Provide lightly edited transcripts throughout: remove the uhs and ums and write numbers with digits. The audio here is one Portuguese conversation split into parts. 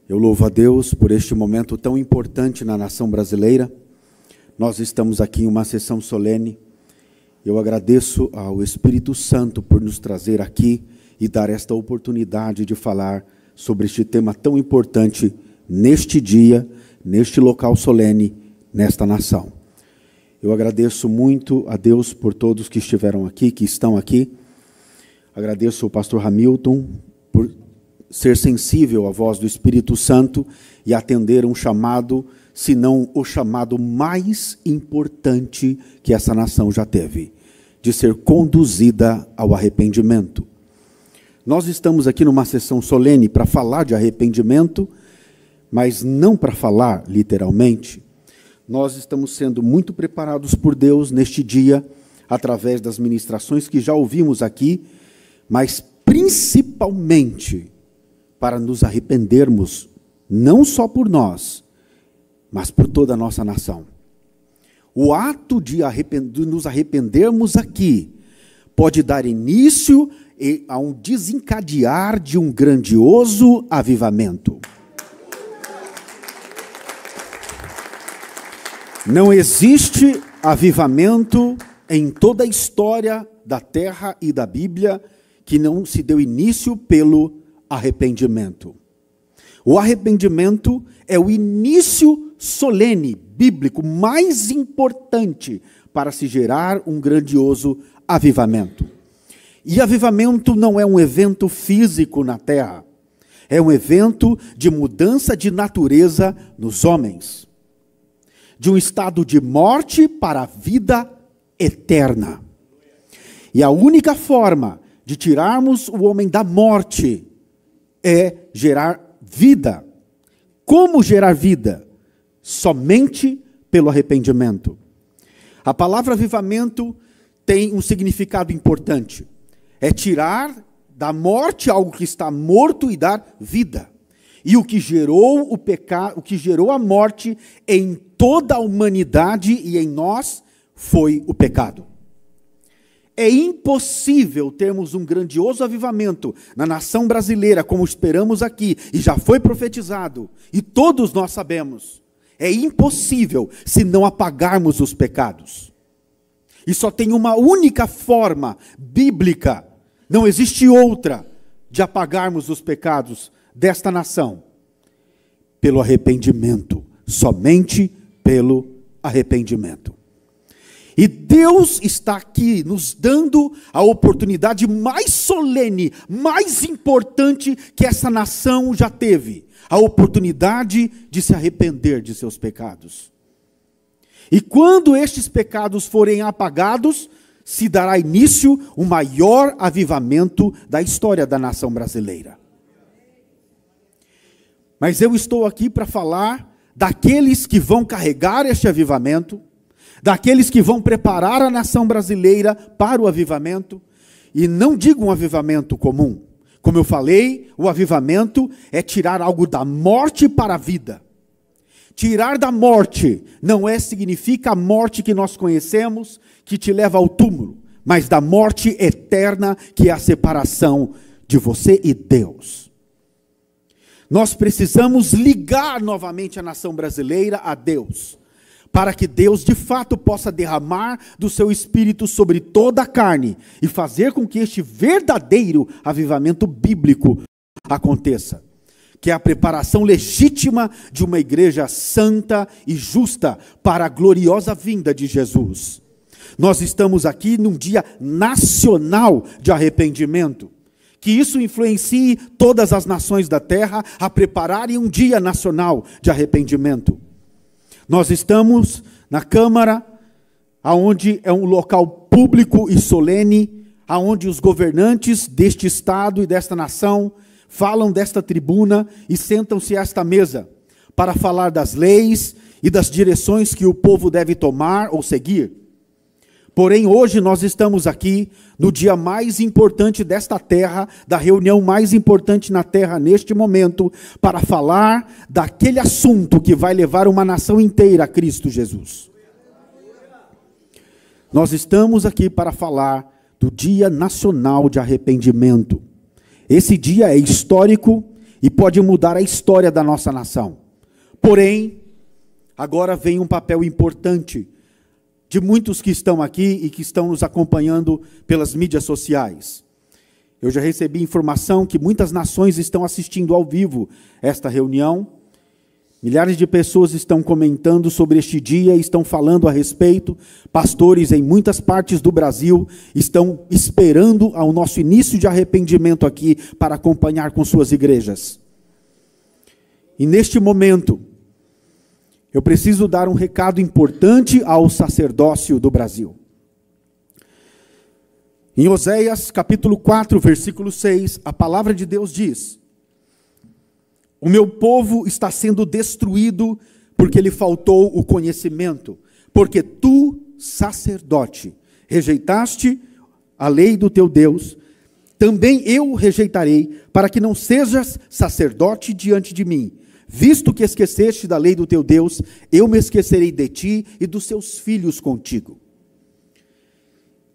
Eu louvo a Deus por este momento tão importante na nação brasileira. Nós estamos aqui em uma sessão solene. Eu agradeço ao Espírito Santo por nos trazer aqui e dar esta oportunidade de falar sobre este tema tão importante neste dia, neste local solene, nesta nação. Eu agradeço muito a Deus por todos que estiveram aqui, que estão aqui. Agradeço ao pastor Hamilton por ser sensível à voz do Espírito Santo e atender um chamado, se não o chamado mais importante que essa nação já teve, de ser conduzida ao arrependimento. Nós estamos aqui numa sessão solene para falar de arrependimento, mas não para falar literalmente. Nós estamos sendo muito preparados por Deus neste dia, através das ministrações que já ouvimos aqui, mas principalmente para nos arrependermos, não só por nós, mas por toda a nossa nação. O ato de nos arrependermos aqui pode dar início a um desencadear de um grandioso avivamento. Não existe avivamento em toda a história da terra e da Bíblia que não se deu início pelo arrependimento. O arrependimento é o início solene, bíblico, mais importante para se gerar um grandioso avivamento. E avivamento não é um evento físico na terra, é um evento de mudança de natureza nos homens. De um estado de morte para a vida eterna. E a única forma de tirarmos o homem da morte é gerar vida. Como gerar vida? Somente pelo arrependimento. A palavra avivamento tem um significado importante. É tirar da morte algo que está morto e dar vida. E o que gerou o pecado, o que gerou a morte em toda a humanidade e em nós foi o pecado. É impossível termos um grandioso avivamento na nação brasileira, como esperamos aqui, e já foi profetizado, e todos nós sabemos. É impossível se não apagarmos os pecados. E só tem uma única forma bíblica, não existe outra, de apagarmos os pecados desta nação. Pelo arrependimento, somente pelo arrependimento. E Deus está aqui nos dando a oportunidade mais solene, mais importante que essa nação já teve. A oportunidade de se arrepender de seus pecados. E quando estes pecados forem apagados, se dará início o maior avivamento da história da nação brasileira. Mas eu estou aqui para falar daqueles que vão carregar este avivamento, daqueles que vão preparar a nação brasileira para o avivamento, e não digo um avivamento comum. Como eu falei, o avivamento é tirar algo da morte para a vida. Tirar da morte não significa a morte que nós conhecemos, que te leva ao túmulo, mas da morte eterna, que é a separação de você e Deus. Nós precisamos ligar novamente a nação brasileira a Deus, para que Deus de fato possa derramar do seu Espírito sobre toda a carne e fazer com que este verdadeiro avivamento bíblico aconteça. Que é a preparação legítima de uma igreja santa e justa para a gloriosa vinda de Jesus. Nós estamos aqui num dia nacional de arrependimento. Que isso influencie todas as nações da terra a prepararem um dia nacional de arrependimento. Nós estamos na Câmara, onde é um local público e solene, onde os governantes deste estado e desta nação falam desta tribuna e sentam-se a esta mesa para falar das leis e das direções que o povo deve tomar ou seguir. Porém, hoje nós estamos aqui no dia mais importante desta terra, da reunião mais importante na terra neste momento, para falar daquele assunto que vai levar uma nação inteira a Cristo Jesus. Nós estamos aqui para falar do Dia Nacional de Arrependimento. Esse dia é histórico e pode mudar a história da nossa nação. Porém, agora vem um papel importante de muitos que estão aqui e que estão nos acompanhando pelas mídias sociais. Eu já recebi informação que muitas nações estão assistindo ao vivo esta reunião. Milhares de pessoas estão comentando sobre este dia, estão falando a respeito. Pastores em muitas partes do Brasil estão esperando ao nosso início de arrependimento aqui para acompanhar com suas igrejas. E neste momento, eu preciso dar um recado importante ao sacerdócio do Brasil. Em Oséias, capítulo 4, versículo 6, a palavra de Deus diz: o meu povo está sendo destruído porque lhe faltou o conhecimento, porque tu, sacerdote, rejeitaste a lei do teu Deus, também eu o rejeitarei, para que não sejas sacerdote diante de mim. Visto que esqueceste da lei do teu Deus, eu me esquecerei de ti e dos seus filhos contigo.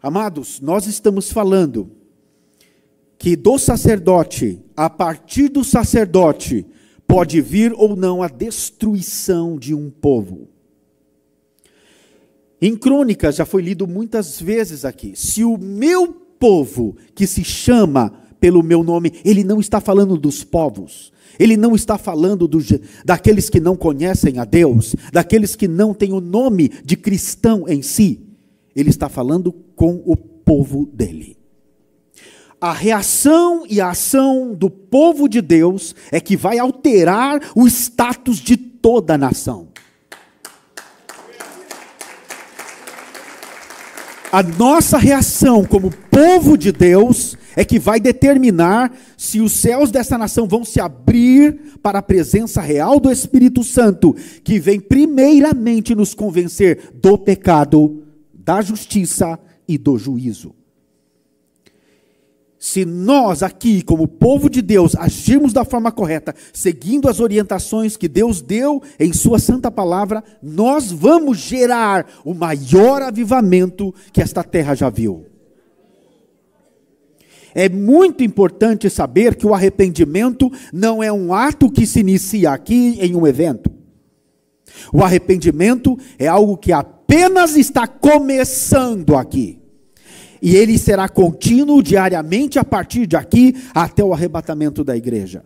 Amados, nós estamos falando que do sacerdote, a partir do sacerdote, pode vir ou não a destruição de um povo. Em Crônicas, já foi lido muitas vezes aqui, se o meu povo, que se chama pelo meu nome, ele não está falando dos povos, ele não está falando daqueles que não conhecem a Deus, daqueles que não têm o nome de cristão em si, ele está falando com o povo dele. A reação e a ação do povo de Deus é que vai alterar o status de toda a nação. A nossa reação como povo de Deus é que vai determinar se os céus dessa nação vão se abrir para a presença real do Espírito Santo, que vem primeiramente nos convencer do pecado, da justiça e do juízo. Se nós aqui, como povo de Deus, agirmos da forma correta, seguindo as orientações que Deus deu em sua santa palavra, nós vamos gerar o maior avivamento que esta terra já viu. É muito importante saber que o arrependimento não é um ato que se inicia aqui em um evento. O arrependimento é algo que apenas está começando aqui. E ele será contínuo diariamente a partir de aqui até o arrebatamento da igreja.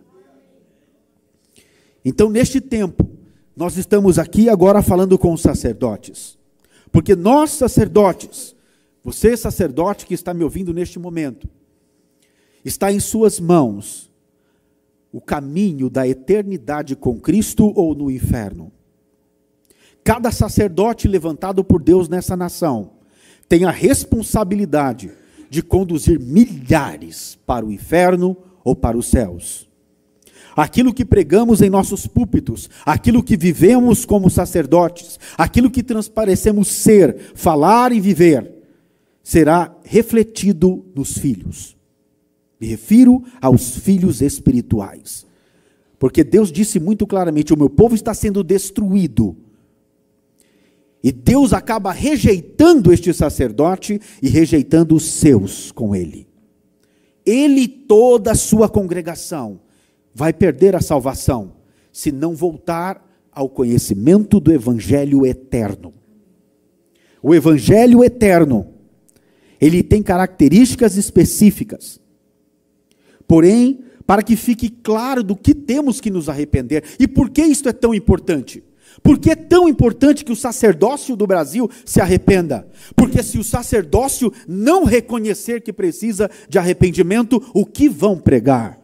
Então, neste tempo, nós estamos aqui agora falando com os sacerdotes. Porque nós, sacerdotes, você, sacerdote que está me ouvindo neste momento, está em suas mãos o caminho da eternidade com Cristo ou no inferno. Cada sacerdote levantado por Deus nessa nação tem a responsabilidade de conduzir milhares para o inferno ou para os céus. Aquilo que pregamos em nossos púlpitos, aquilo que vivemos como sacerdotes, aquilo que transparecemos ser, falar e viver, será refletido nos filhos. Me refiro aos filhos espirituais. Porque Deus disse muito claramente: o meu povo está sendo destruído. E Deus acaba rejeitando este sacerdote e rejeitando os seus com ele. Ele e toda a sua congregação vai perder a salvação se não voltar ao conhecimento do Evangelho eterno. O Evangelho eterno, ele tem características específicas. Porém, para que fique claro do que temos que nos arrepender. E por que isto é tão importante? Por que é tão importante que o sacerdócio do Brasil se arrependa? Porque se o sacerdócio não reconhecer que precisa de arrependimento, o que vão pregar?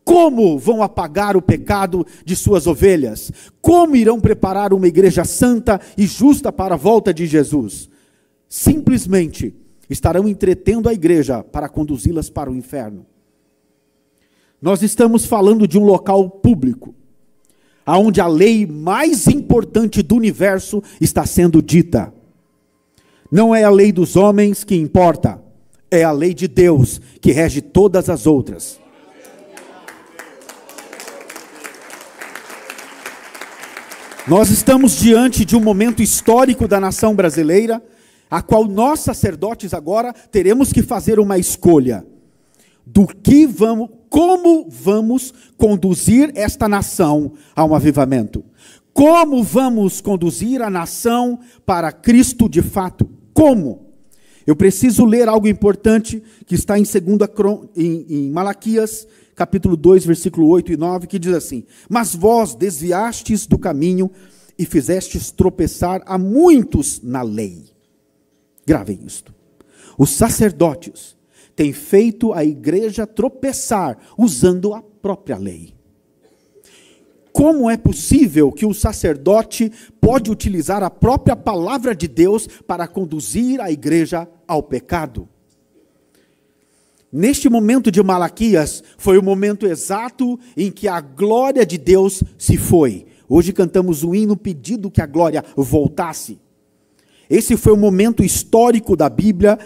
Como vão apagar o pecado de suas ovelhas? Como irão preparar uma igreja santa e justa para a volta de Jesus? Simplesmente estarão entretendo a igreja para conduzi-las para o inferno. Nós estamos falando de um local público, onde a lei mais importante do universo está sendo dita. Não é a lei dos homens que importa, é a lei de Deus que rege todas as outras. Nós estamos diante de um momento histórico da nação brasileira, a qual nós, sacerdotes, agora teremos que fazer uma escolha do que vamos, como vamos conduzir esta nação a um avivamento? Como vamos conduzir a nação para Cristo de fato? Como? Eu preciso ler algo importante que está em Malaquias, capítulo 2, versículo 8 e 9, que diz assim: mas vós desviastes do caminho e fizestes tropeçar a muitos na lei. Gravem isto. Os sacerdotes têm feito a igreja tropeçar usando a própria lei. Como é possível que o sacerdote pode utilizar a própria palavra de Deus para conduzir a igreja ao pecado? Neste momento de Malaquias, foi o momento exato em que a glória de Deus se foi. Hoje cantamos um hino pedindo que a glória voltasse. Esse foi o momento histórico da Bíblia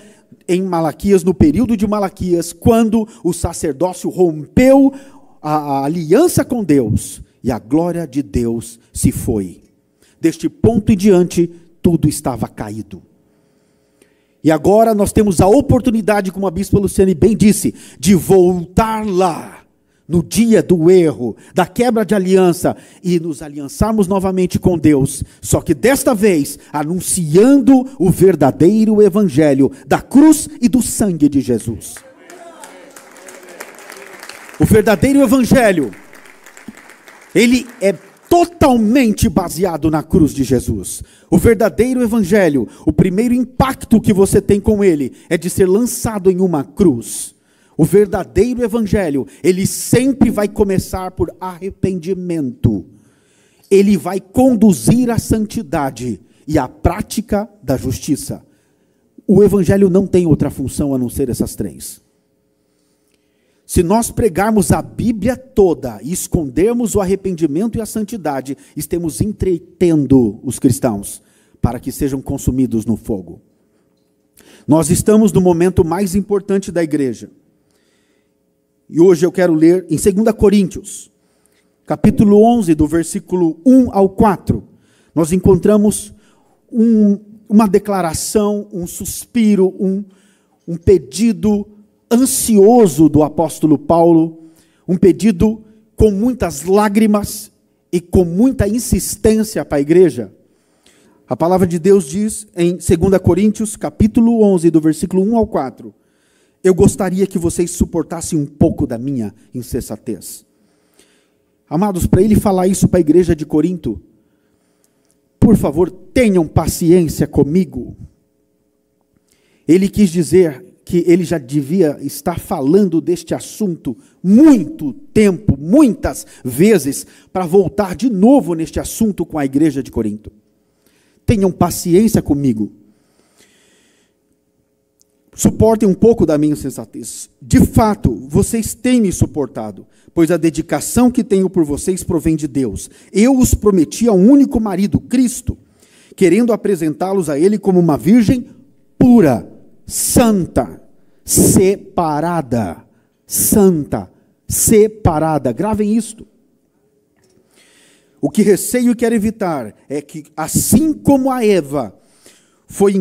em Malaquias, no período de Malaquias, quando o sacerdócio rompeu a aliança com Deus e a glória de Deus se foi. Deste ponto em diante, tudo estava caído. E agora nós temos a oportunidade, como a bispa Luciane bem disse, de voltar lá, no dia do erro, da quebra de aliança, e nos aliançarmos novamente com Deus, só que desta vez, anunciando o verdadeiro evangelho da cruz e do sangue de Jesus. O verdadeiro evangelho, ele é totalmente baseado na cruz de Jesus. O verdadeiro evangelho, o primeiro impacto que você tem com ele, é de ser lançado em uma cruz. O verdadeiro evangelho, ele sempre vai começar por arrependimento. Ele vai conduzir à santidade e à prática da justiça. O evangelho não tem outra função a não ser essas três. Se nós pregarmos a Bíblia toda e escondermos o arrependimento e a santidade, estamos entretendo os cristãos para que sejam consumidos no fogo. Nós estamos no momento mais importante da igreja. E hoje eu quero ler em 2 Coríntios, capítulo 11, do versículo 1 ao 4. Nós encontramos uma declaração, um suspiro, um pedido ansioso do apóstolo Paulo, um pedido com muitas lágrimas e com muita insistência para a igreja. A palavra de Deus diz em 2 Coríntios, capítulo 11, do versículo 1 ao 4, eu gostaria que vocês suportassem um pouco da minha insensatez. Amados, para ele falar isso para a igreja de Corinto, por favor, tenham paciência comigo. Ele quis dizer que ele já devia estar falando deste assunto muito tempo, muitas vezes, para voltar de novo neste assunto com a igreja de Corinto. Tenham paciência comigo. Suportem um pouco da minha insensatez. De fato, vocês têm me suportado, pois a dedicação que tenho por vocês provém de Deus. Eu os prometi a um único marido, Cristo, querendo apresentá-los a Ele como uma virgem pura, santa, separada. Santa, separada. Gravem isto. O que receio e quero evitar é que, assim como a Eva foi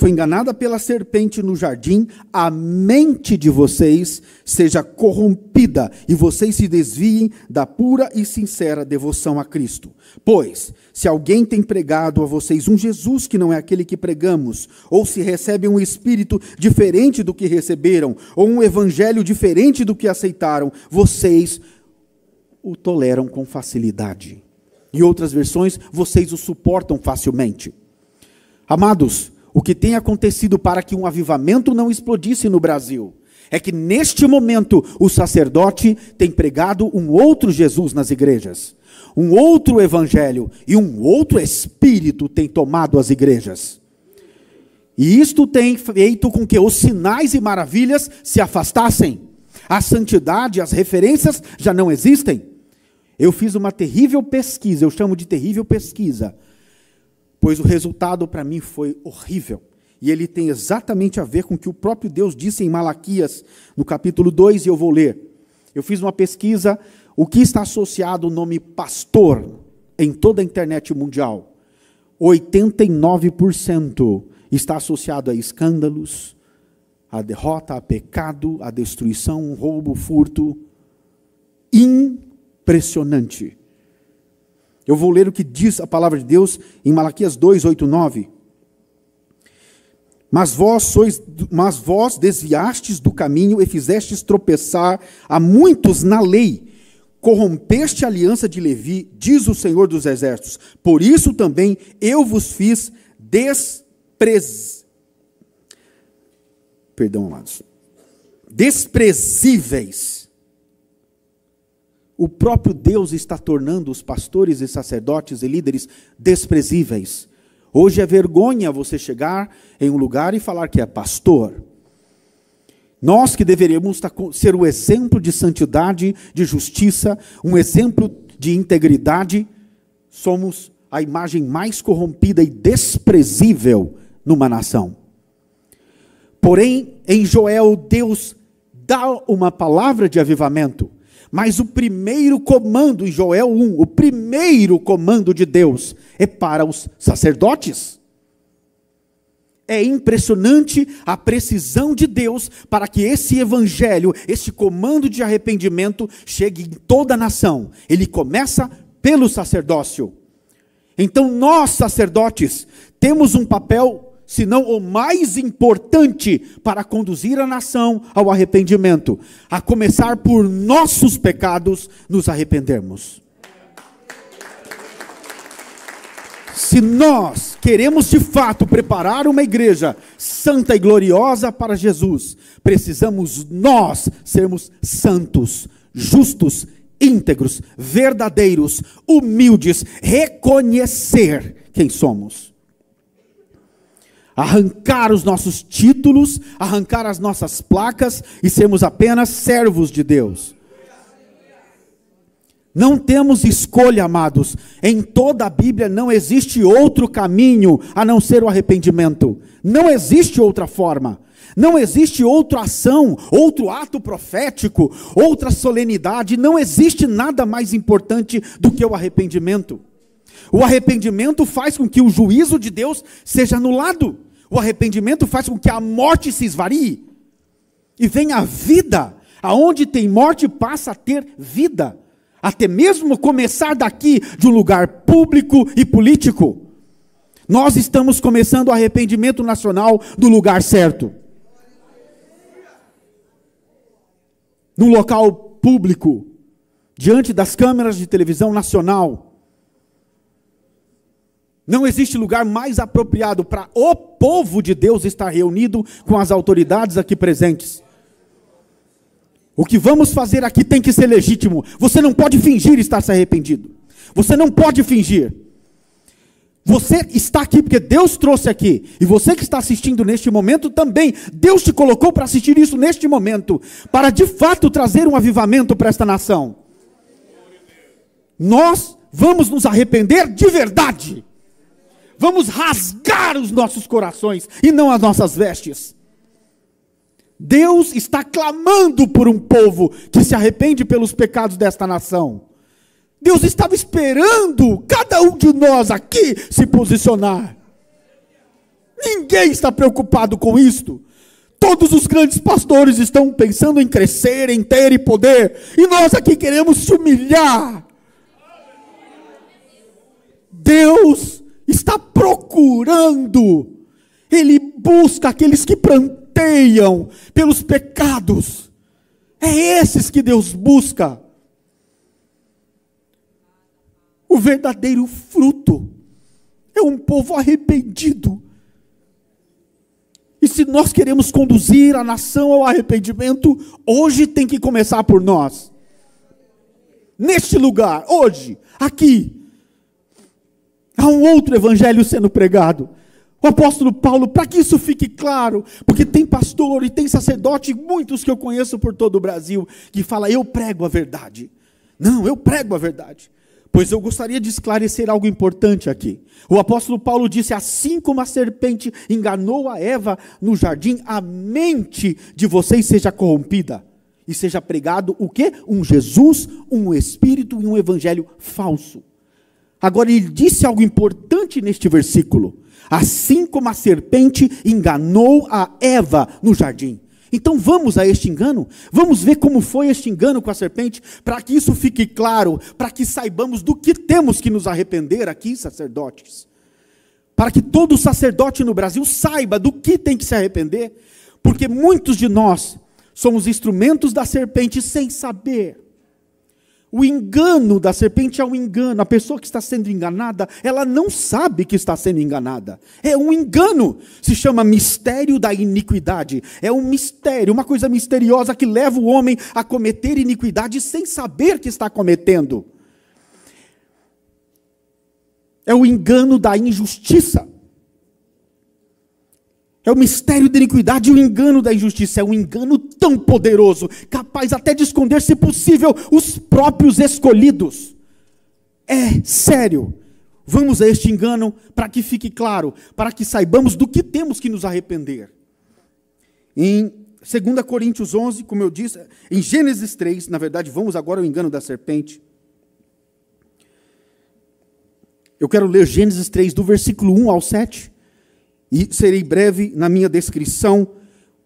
enganada pela serpente no jardim, a mente de vocês seja corrompida e vocês se desviem da pura e sincera devoção a Cristo. Pois, se alguém tem pregado a vocês um Jesus que não é aquele que pregamos, ou se recebem um espírito diferente do que receberam, ou um evangelho diferente do que aceitaram, vocês o toleram com facilidade. Em outras versões, vocês o suportam facilmente. Amados, o que tem acontecido para que um avivamento não explodisse no Brasil, é que neste momento o sacerdote tem pregado um outro Jesus nas igrejas, um outro evangelho e um outro espírito tem tomado as igrejas. E isto tem feito com que os sinais e maravilhas se afastassem, a santidade, as referências já não existem. Eu fiz uma terrível pesquisa, eu chamo de terrível pesquisa, pois o resultado para mim foi horrível. E ele tem exatamente a ver com o que o próprio Deus disse em Malaquias, no capítulo 2, e eu vou ler. Eu fiz uma pesquisa, o que está associado ao nome pastor em toda a internet mundial. 89% está associado a escândalos, a derrota, a pecado, a destruição, o roubo, o furto. Impressionante. Eu vou ler o que diz a palavra de Deus em Malaquias 2, 8, 9. Mas vós desviastes do caminho e fizestes tropeçar a muitos na lei. Corrompeste a aliança de Levi, diz o Senhor dos Exércitos. Por isso também eu vos fiz desprezíveis. O próprio Deus está tornando os pastores e sacerdotes e líderes desprezíveis. Hoje é vergonha você chegar em um lugar e falar que é pastor. Nós que deveríamos ser o exemplo de santidade, de justiça, um exemplo de integridade, somos a imagem mais corrompida e desprezível numa nação. Porém, em Joel, Deus dá uma palavra de avivamento. Mas o primeiro comando, em Joel 1, o primeiro comando de Deus é para os sacerdotes. É impressionante a precisão de Deus para que esse evangelho, esse comando de arrependimento chegue em toda a nação. Ele começa pelo sacerdócio. Então nós, sacerdotes, temos um papel, se não o mais importante, para conduzir a nação ao arrependimento, a começar por nossos pecados nos arrependermos. Se nós queremos de fato preparar uma igreja santa e gloriosa para Jesus, precisamos nós sermos santos, justos, íntegros, verdadeiros, humildes, reconhecer quem somos. Arrancar os nossos títulos, arrancar as nossas placas e sermos apenas servos de Deus. Não temos escolha, amados. Em toda a Bíblia não existe outro caminho a não ser o arrependimento. Não existe outra forma. Não existe outra ação, outro ato profético, outra solenidade. Não existe nada mais importante do que o arrependimento. O arrependimento faz com que o juízo de Deus seja anulado. O arrependimento faz com que a morte se esvarie. E venha a vida. Aonde tem morte passa a ter vida. Até mesmo começar daqui de um lugar público e político. Nós estamos começando o arrependimento nacional do lugar certo. Num local público, diante das câmeras de televisão nacional. Não existe lugar mais apropriado para o povo de Deus estar reunido com as autoridades aqui presentes. O que vamos fazer aqui tem que ser legítimo. Você não pode fingir estar se arrependido. Você não pode fingir. Você está aqui porque Deus trouxe aqui. E você que está assistindo neste momento também. Deus te colocou para assistir isso neste momento. Para de fato trazer um avivamento para esta nação. Nós vamos nos arrepender de verdade. Vamos rasgar os nossos corações e não as nossas vestes. Deus está clamando por um povo que se arrepende pelos pecados desta nação. Deus estava esperando cada um de nós aqui se posicionar. Ninguém está preocupado com isto. Todos os grandes pastores estão pensando em crescer, em ter poder. E nós aqui queremos se humilhar. Deus está procurando. Ele busca aqueles que planteiam pelos pecados. É esses que Deus busca. O verdadeiro fruto é um povo arrependido. E se nós queremos conduzir a nação ao arrependimento, hoje tem que começar por nós. Neste lugar, hoje, aqui, há um outro evangelho sendo pregado. O apóstolo Paulo, para que isso fique claro, porque tem pastor e tem sacerdote, muitos que eu conheço por todo o Brasil, que fala, eu prego a verdade. Não, eu prego a verdade. Pois eu gostaria de esclarecer algo importante aqui. O apóstolo Paulo disse, assim como a serpente enganou a Eva no jardim, a mente de vocês seja corrompida. E seja pregado o quê? Um Jesus, um Espírito e um evangelho falso. Agora ele disse algo importante neste versículo. Assim como a serpente enganou a Eva no jardim. Então vamos a este engano, vamos ver como foi este engano com a serpente, para que isso fique claro, para que saibamos do que temos que nos arrepender aqui, sacerdotes. Para que todo sacerdote no Brasil saiba do que tem que se arrepender, porque muitos de nós somos instrumentos da serpente sem saber. O engano da serpente é um engano. A pessoa que está sendo enganada, ela não sabe que está sendo enganada. É um engano. Se chama mistério da iniquidade. É um mistério, uma coisa misteriosa que leva o homem a cometer iniquidade sem saber que está cometendo. É o engano da injustiça. É o mistério da iniquidade e o engano da injustiça. É um engano tão poderoso, capaz até de esconder, se possível, os próprios escolhidos. É sério. Vamos a este engano para que fique claro, para que saibamos do que temos que nos arrepender. Em 2 Coríntios 11, como eu disse, em Gênesis 3, na verdade, vamos agora ao engano da serpente. Eu quero ler Gênesis 3, do versículo 1 ao 7. E serei breve na minha descrição.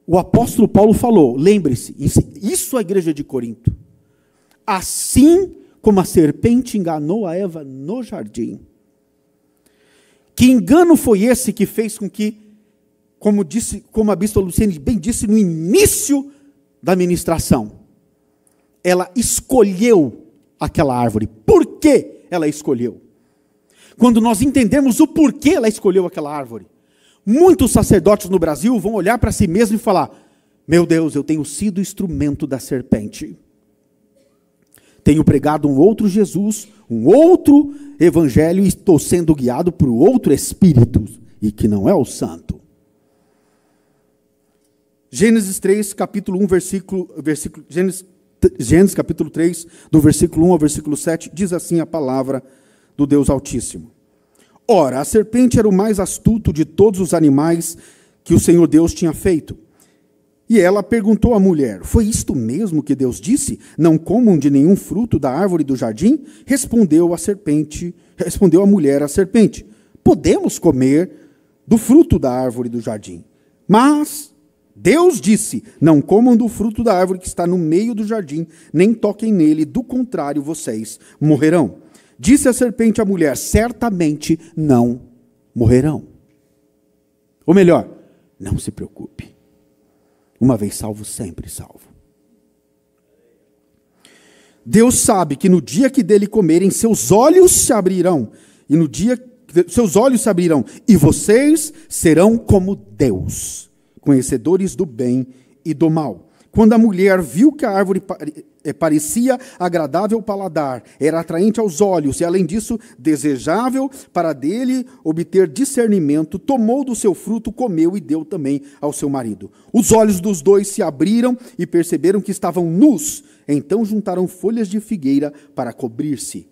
O apóstolo Paulo falou, lembre-se, isso é a igreja de Corinto. Assim como a serpente enganou a Eva no jardim. Que engano foi esse que fez com que, como a bispa Luciene bem disse no início da ministração, ela escolheu aquela árvore. Por que ela escolheu? Quando nós entendemos o porquê ela escolheu aquela árvore, muitos sacerdotes no Brasil vão olhar para si mesmos e falar: meu Deus, eu tenho sido instrumento da serpente. Tenho pregado um outro Jesus, um outro evangelho, e estou sendo guiado por outro espírito, e que não é o santo. Gênesis 3, capítulo 1, Gênesis capítulo 3, do versículo 1 ao versículo 7, diz assim a palavra do Deus Altíssimo. Ora, a serpente era o mais astuto de todos os animais que o Senhor Deus tinha feito. E ela perguntou à mulher: foi isto mesmo que Deus disse? Não comam de nenhum fruto da árvore do jardim? Respondeu a mulher à serpente: podemos comer do fruto da árvore do jardim. Mas Deus disse: não comam do fruto da árvore que está no meio do jardim, nem toquem nele, do contrário vocês morrerão. Disse a serpente à mulher: certamente não morrerão. Ou melhor, não se preocupe. Uma vez salvo, sempre salvo. Deus sabe que no dia que dele comerem, seus olhos se abrirão. E no dia seus olhos se abrirão, e vocês serão como Deus, conhecedores do bem e do mal. Quando a mulher viu que a árvore parecia agradável ao paladar, era atraente aos olhos e, além disso, desejável para dele obter discernimento, tomou do seu fruto, comeu e deu também ao seu marido. Os olhos dos dois se abriram e perceberam que estavam nus. Então juntaram folhas de figueira para cobrir-se.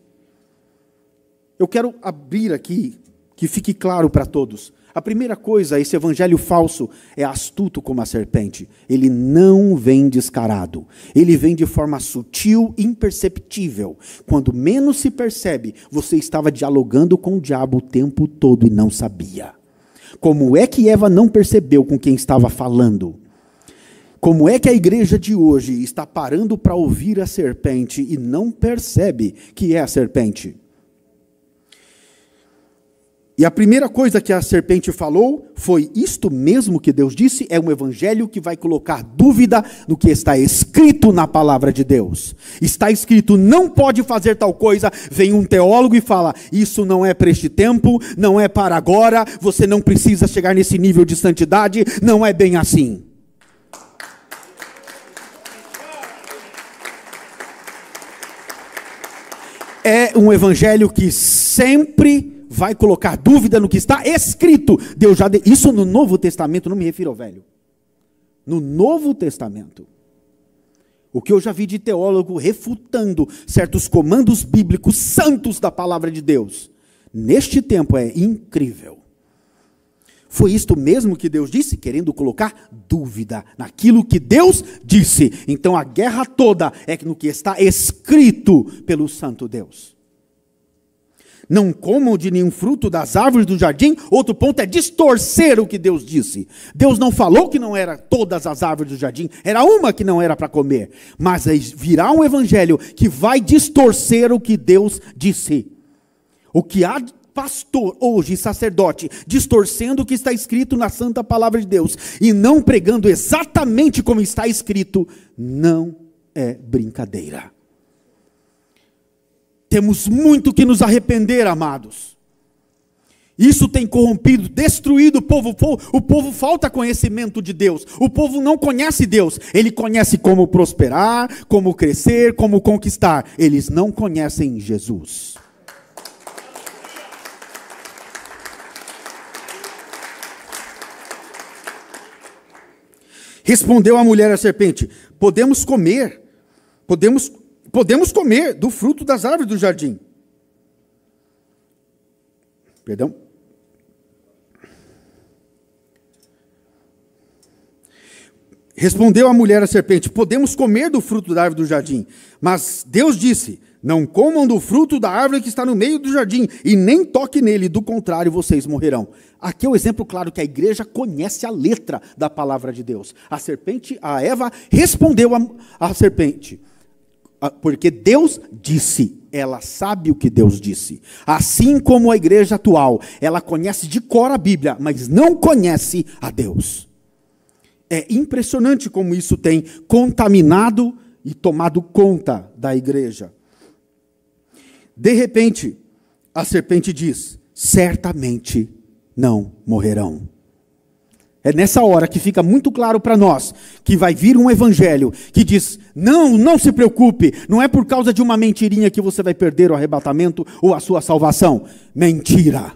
Eu quero abrir aqui, que fique claro para todos. A primeira coisa, esse evangelho falso é astuto como a serpente. Ele não vem descarado. Ele vem de forma sutil, imperceptível. Quando menos se percebe, você estava dialogando com o diabo o tempo todo e não sabia. Como é que Eva não percebeu com quem estava falando? Como é que a igreja de hoje está parando para ouvir a serpente e não percebe que é a serpente? E a primeira coisa que a serpente falou foi: isto mesmo que Deus disse? É um evangelho que vai colocar dúvida no que está escrito na palavra de Deus. Está escrito: não pode fazer tal coisa. Vem um teólogo e fala: isso não é para este tempo, não é para agora, você não precisa chegar nesse nível de santidade, não é bem assim. É um evangelho que sempre vai colocar dúvida no que está escrito. Deus já isso no Novo Testamento, não me refiro ao Velho. No Novo Testamento. O que eu já vi de teólogo refutando certos comandos bíblicos santos da palavra de Deus, neste tempo é incrível. Foi isto mesmo que Deus disse? Querendo colocar dúvida naquilo que Deus disse. Então a guerra toda é no que está escrito pelo Santo Deus. Não comam de nenhum fruto das árvores do jardim. Outro ponto é distorcer o que Deus disse. Deus não falou que não era todas as árvores do jardim, era uma que não era para comer. Mas aí virá um evangelho que vai distorcer o que Deus disse. O que há pastor hoje, sacerdote, distorcendo o que está escrito na santa palavra de Deus e não pregando exatamente como está escrito, não é brincadeira. Temos muito que nos arrepender, amados. Isso tem corrompido, destruído o povo. O povo falta conhecimento de Deus. O povo não conhece Deus. Ele conhece como prosperar, como crescer, como conquistar. Eles não conhecem Jesus. Respondeu a mulher à serpente: podemos comer do fruto das árvores do jardim. Perdão. Respondeu a mulher à serpente: podemos comer do fruto da árvore do jardim. Mas Deus disse: não comam do fruto da árvore que está no meio do jardim, e nem toquem nele, do contrário vocês morrerão. Aqui é o exemplo claro que a igreja conhece a letra da palavra de Deus. A Eva respondeu à serpente, porque Deus disse, ela sabe o que Deus disse. Assim como a igreja atual, ela conhece de cor a Bíblia, mas não conhece a Deus. É impressionante como isso tem contaminado e tomado conta da igreja. De repente, a serpente diz: certamente não morrerão. É nessa hora que fica muito claro para nós que vai vir um evangelho que diz: não se preocupe, não é por causa de uma mentirinha que você vai perder o arrebatamento ou a sua salvação. Mentira.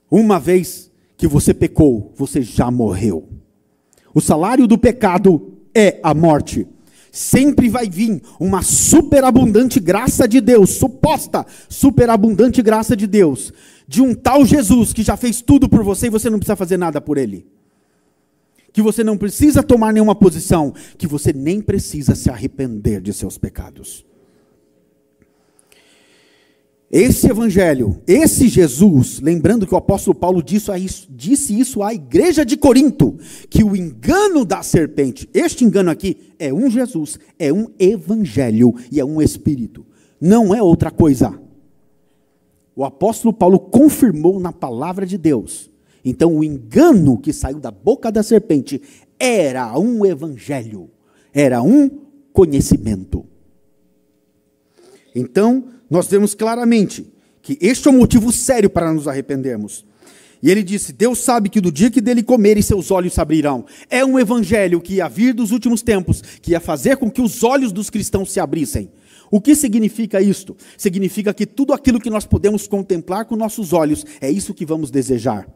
Uma vez que você pecou, você já morreu. O salário do pecado é a morte. Sempre vai vir uma superabundante graça de Deus, suposta superabundante graça de Deus, de um tal Jesus que já fez tudo por você e você não precisa fazer nada por ele. Que você não precisa tomar nenhuma posição, que você nem precisa se arrepender de seus pecados. Esse evangelho, esse Jesus, lembrando que o apóstolo Paulo disse isso à igreja de Corinto, que o engano da serpente, este engano aqui é um Jesus, é um evangelho e é um espírito, não é outra coisa. O apóstolo Paulo confirmou na palavra de Deus. Então o engano que saiu da boca da serpente era um evangelho, era um conhecimento. Então, nós vemos claramente que este é um motivo sério para nos arrependermos. E ele disse: Deus sabe que do dia que dele comerem, seus olhos se abrirão. É um evangelho que ia vir dos últimos tempos, que ia fazer com que os olhos dos cristãos se abrissem. O que significa isto? Significa que tudo aquilo que nós podemos contemplar com nossos olhos, é isso que vamos desejar.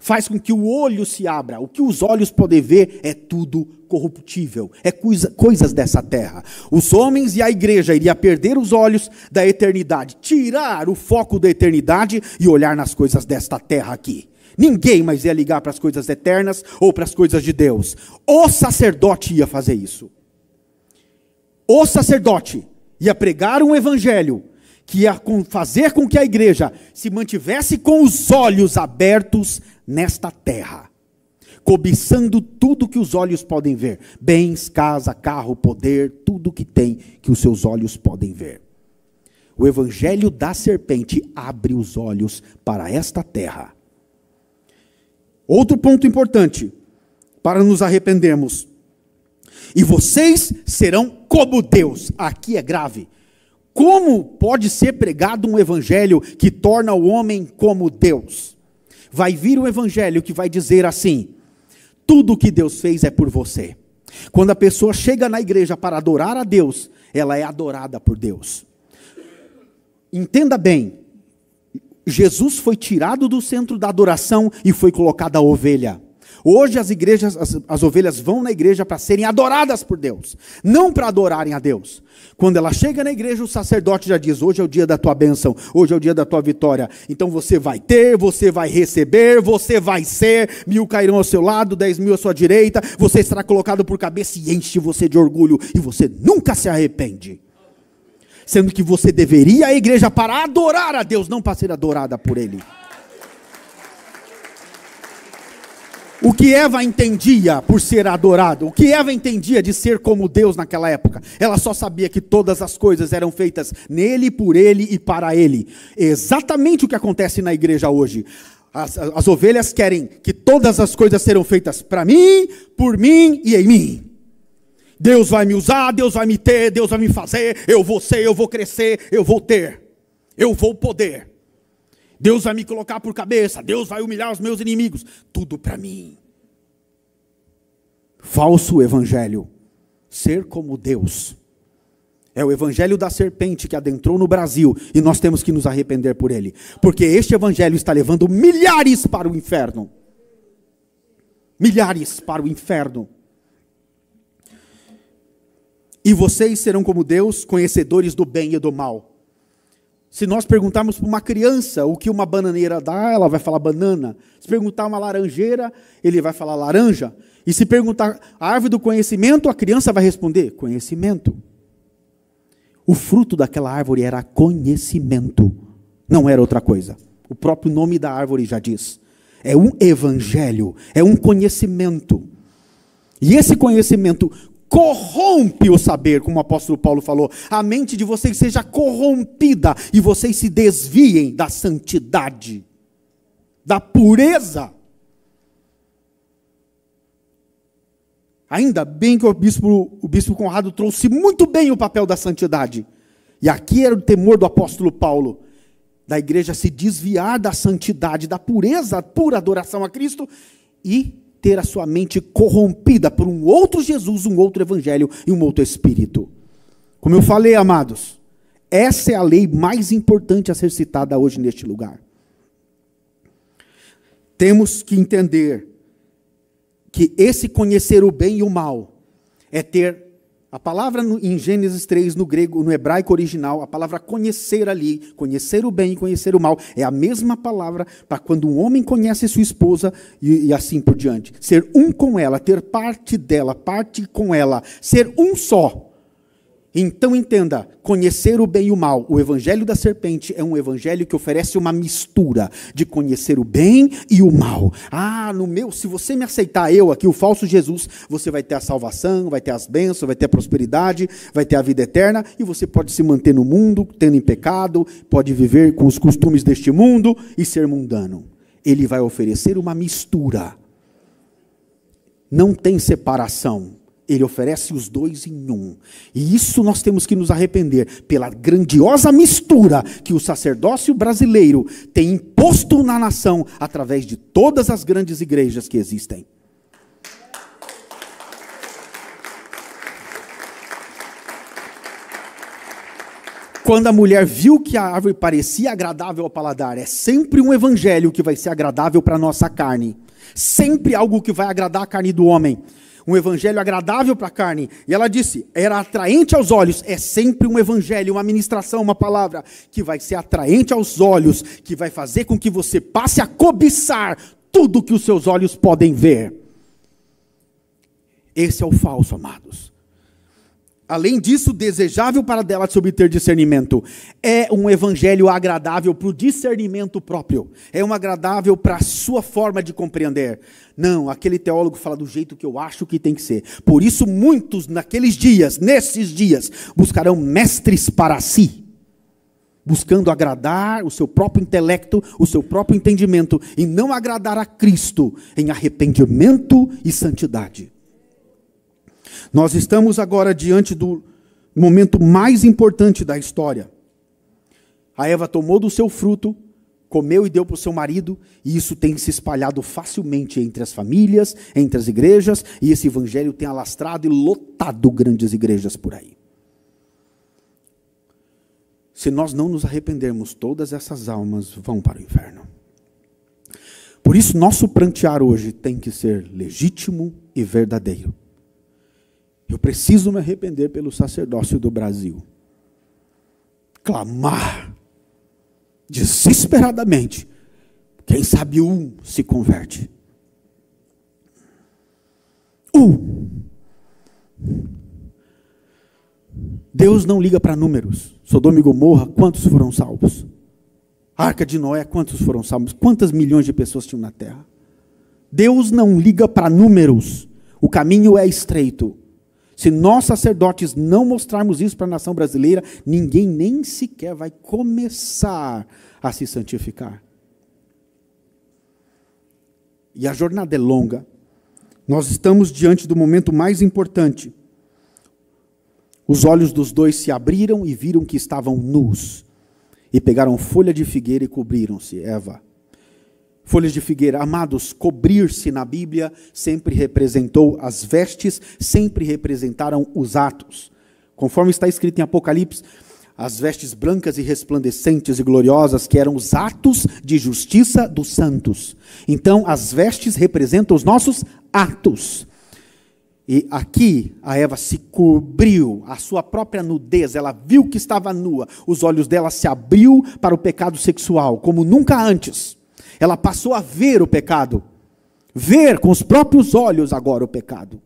Faz com que o olho se abra. O que os olhos podem ver é tudo corruptível, é coisas dessa terra. Os homens e a igreja iriam perder os olhos da eternidade, tirar o foco da eternidade e olhar nas coisas desta terra aqui. Ninguém mais ia ligar para as coisas eternas ou para as coisas de Deus. O sacerdote ia fazer isso. O sacerdote ia pregar um evangelho que ia fazer com que a igreja se mantivesse com os olhos abertos nesta terra, cobiçando tudo que os olhos podem ver, bens, casa, carro, poder, tudo que tem que os seus olhos podem ver. O evangelho da serpente abre os olhos para esta terra. Outro ponto importante para nos arrependermos: e vocês serão como Deus. Aqui é grave. Como pode ser pregado um evangelho que torna o homem como Deus? Vai vir um evangelho que vai dizer assim: tudo o que Deus fez é por você. Quando a pessoa chega na igreja para adorar a Deus, ela é adorada por Deus. Entenda bem, Jesus foi tirado do centro da adoração e foi colocada a ovelha. Hoje as igrejas, as ovelhas vão na igreja para serem adoradas por Deus, não para adorarem a Deus. Quando ela chega na igreja, o sacerdote já diz: hoje é o dia da tua bênção, hoje é o dia da tua vitória. Então você vai ter, você vai receber, você vai ser, 1000 cairão ao seu lado, 10.000 à sua direita, você será colocado por cabeça e enche você de orgulho, e você nunca se arrepende. sendo que você deveria ir à igreja para adorar a Deus, não para ser adorada por Ele. O que Eva entendia por ser adorado, o que Eva entendia de ser como Deus naquela época, ela só sabia que todas as coisas eram feitas nele, por Ele e para Ele. Exatamente o que acontece na igreja hoje. As ovelhas querem que todas as coisas serão feitas para mim, por mim e em mim. Deus vai me usar, Deus vai me ter, Deus vai me fazer, eu vou ser, eu vou crescer, eu vou ter, eu vou poder. Deus vai me colocar por cabeça, Deus vai humilhar os meus inimigos, tudo para mim. Falso evangelho, ser como Deus. É o evangelho da serpente que adentrou no Brasil e nós temos que nos arrepender por ele. Porque este evangelho está levando milhares para o inferno. Milhares para o inferno. E vocês serão como Deus, conhecedores do bem e do mal. Se nós perguntarmos para uma criança o que uma bananeira dá, ela vai falar banana. Se perguntar uma laranjeira, ele vai falar laranja. E se perguntar a árvore do conhecimento, a criança vai responder conhecimento. O fruto daquela árvore era conhecimento, não era outra coisa. O próprio nome da árvore já diz. É um evangelho, é um conhecimento. E esse conhecimento corrompe o saber, como o apóstolo Paulo falou. A mente de vocês seja corrompida e vocês se desviem da santidade, da pureza. Ainda bem que o bispo Conrado trouxe muito bem o papel da santidade. E aqui era o temor do apóstolo Paulo, da igreja se desviar da santidade, da pureza, pura adoração a Cristo, e ter a sua mente corrompida por um outro Jesus, um outro evangelho e um outro espírito. Como eu falei, amados, essa é a lei mais importante a ser citada hoje neste lugar. Temos que entender que esse conhecer o bem e o mal é ter a palavra em Gênesis 3, no grego, no hebraico original, a palavra conhecer ali, conhecer o bem e conhecer o mal, é a mesma palavra para quando um homem conhece sua esposa e assim por diante. Ser um com ela, ter parte dela, parte com ela, ser um só. Então entenda, conhecer o bem e o mal. O evangelho da serpente é um evangelho que oferece uma mistura de conhecer o bem e o mal. Se você me aceitar eu aqui, o falso Jesus, você vai ter a salvação, vai ter as bênçãos, vai ter a prosperidade, vai ter a vida eterna, e você pode se manter no mundo, tendo em pecado, pode viver com os costumes deste mundo e ser mundano. Ele vai oferecer uma mistura. Não tem separação. Ele oferece os dois em um. E isso nós temos que nos arrepender pela grandiosa mistura que o sacerdócio brasileiro tem imposto na nação através de todas as grandes igrejas que existem. Quando a mulher viu que a árvore parecia agradável ao paladar, é sempre um evangelho que vai ser agradável para a nossa carne. Sempre algo que vai agradar a carne do homem. Um evangelho agradável para a carne. E ela disse, era atraente aos olhos. É sempre um evangelho, uma ministração, uma palavra que vai ser atraente aos olhos, que vai fazer com que você passe a cobiçar tudo que os seus olhos podem ver. Esse é o falso, amados. Além disso, desejável para dela de se obter discernimento. É um evangelho agradável para o discernimento próprio. É um agradável para a sua forma de compreender. Não, aquele teólogo fala do jeito que eu acho que tem que ser. Por isso, muitos nesses dias, buscarão mestres para si. Buscando agradar o seu próprio intelecto, o seu próprio entendimento. E não agradar a Cristo em arrependimento e santidade. Nós estamos agora diante do momento mais importante da história. A Eva tomou do seu fruto, comeu e deu para o seu marido, e isso tem se espalhado facilmente entre as famílias, entre as igrejas, e esse evangelho tem alastrado e lotado grandes igrejas por aí. Se nós não nos arrependermos, todas essas almas vão para o inferno. Por isso, nosso prantear hoje tem que ser legítimo e verdadeiro. Eu preciso me arrepender pelo sacerdócio do Brasil. Clamar desesperadamente. Quem sabe um se converte. Deus não liga para números. Sodoma e Gomorra, quantos foram salvos? A Arca de Noé, quantos foram salvos? Quantas milhões de pessoas tinham na terra? Deus não liga para números. O caminho é estreito. Se nós sacerdotes não mostrarmos isso para a nação brasileira, ninguém nem sequer vai começar a se santificar. E a jornada é longa. Nós estamos diante do momento mais importante. Os olhos dos dois se abriram e viram que estavam nus. E pegaram folha de figueira e cobriram-se. Eva. Folhas de figueira, amados, cobrir-se na Bíblia sempre representou as vestes, sempre representaram os atos. Conforme está escrito em Apocalipse, as vestes brancas e resplandecentes e gloriosas, que eram os atos de justiça dos santos. Então, as vestes representam os nossos atos. E aqui, a Eva se cobriu, a sua própria nudez, ela viu que estava nua, os olhos dela se abriu para o pecado sexual, como nunca antes. Ela passou a ver o pecado, ver com os próprios olhos agora o pecado,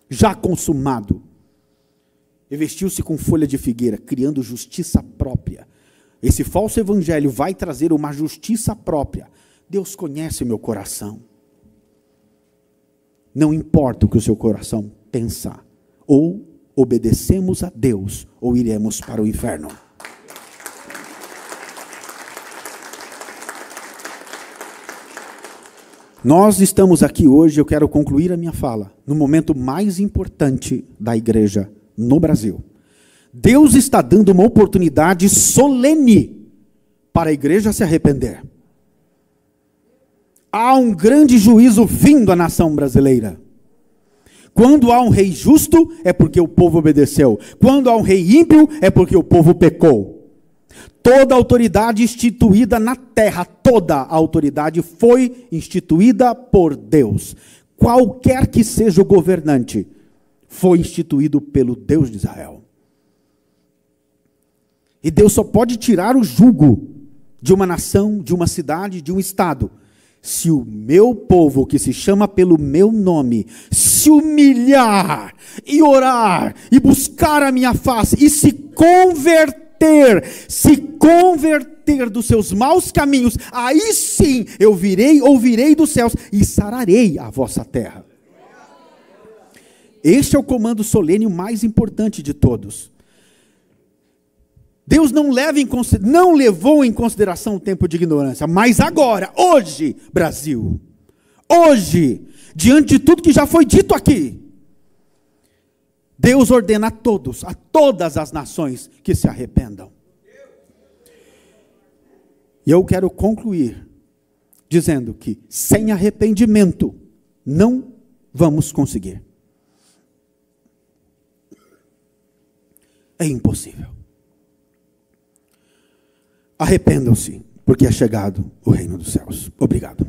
já consumado. E vestiu-se com folha de figueira, criando justiça própria. Esse falso evangelho vai trazer uma justiça própria. Deus conhece o meu coração. Não importa o que o seu coração pensar. Ou obedecemos a Deus, ou iremos para o inferno. Nós estamos aqui hoje, eu quero concluir a minha fala, no momento mais importante da igreja no Brasil. Deus está dando uma oportunidade solene para a igreja se arrepender. Há um grande juízo vindo à nação brasileira. Quando há um rei justo, é porque o povo obedeceu. Quando há um rei ímpio, é porque o povo pecou. Toda autoridade instituída na terra, toda a autoridade foi instituída por Deus. Qualquer que seja o governante, foi instituído pelo Deus de Israel. E Deus só pode tirar o jugo de uma nação, de uma cidade, de um estado, se o meu povo, que se chama pelo meu nome, se humilhar, e orar, e buscar a minha face, e se converter dos seus maus caminhos, aí sim eu ouvirei dos céus, e sararei a vossa terra. Este é o comando solene mais importante de todos. Deus não levou em consideração o tempo de ignorância, mas agora, hoje, Brasil, hoje, diante de tudo que já foi dito aqui, Deus ordena a todas as nações que se arrependam. E eu quero concluir dizendo que sem arrependimento não vamos conseguir. É impossível. Arrependam-se, porque é chegado o reino dos céus. Obrigado.